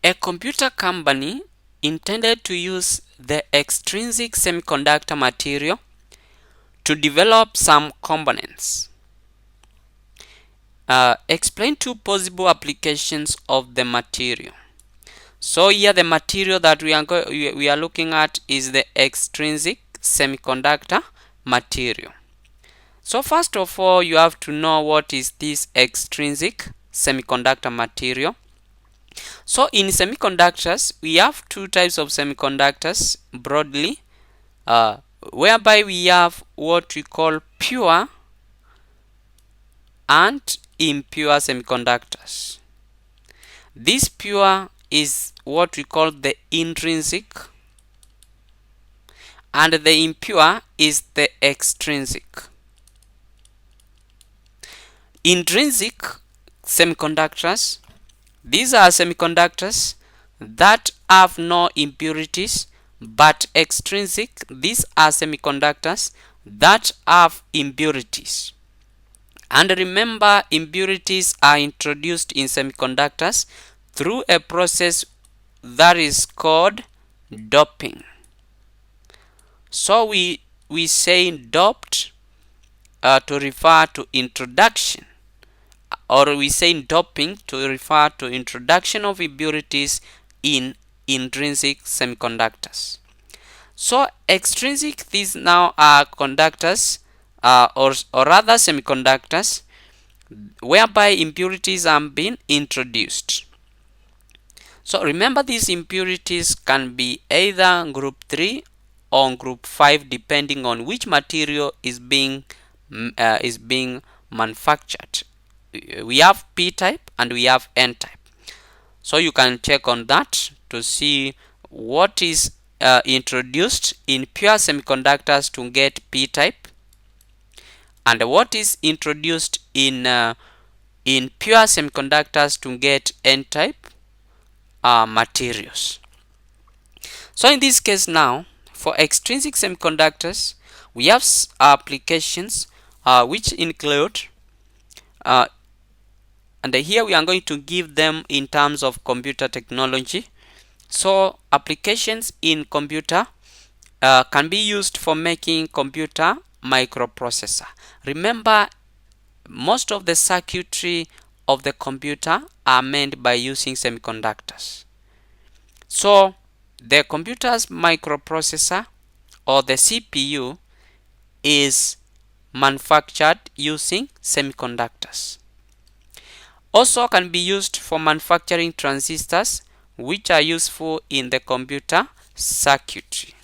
A computer company intended to use the extrinsic semiconductor material to develop some components. Explain two possible applications of the material. So here the material that we are looking at is the extrinsic semiconductor material. So first of all, you have to know what is this extrinsic semiconductor material. So in semiconductors, we have two types of semiconductors broadly, whereby we have what we call pure and impure semiconductors. This pure is what we call the intrinsic, and the impure is the extrinsic. Intrinsic semiconductors, these are semiconductors that have no impurities, but extrinsic, these are semiconductors that have impurities. And remember, impurities are introduced in semiconductors through a process that is called doping. So we say doped to refer to introduction, or we say doping to refer to introduction of impurities in intrinsic semiconductors. So extrinsic, these now are conductors or rather semiconductors whereby impurities have been introduced. So remember, these impurities can be either group 3 or group 5 depending on which material is being manufactured. We have p-type and we have n-type. So you can check on that to see what is introduced in pure semiconductors to get p-type, and what is introduced in pure semiconductors to get n-type materials. So in this case now, for extrinsic semiconductors, we have applications which include and here we are going to give them in terms of computer technology. So applications in computer can be used for making computer microprocessor. Remember, most of the circuitry of the computer are made by using semiconductors. So the computer's microprocessor, or the CPU, is manufactured using semiconductors. Also can be used for manufacturing transistors, which are useful in the computer circuitry.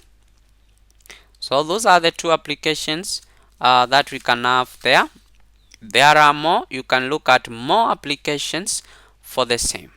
So those are the two applications that we can have there. There are more. You can look at more applications for the same.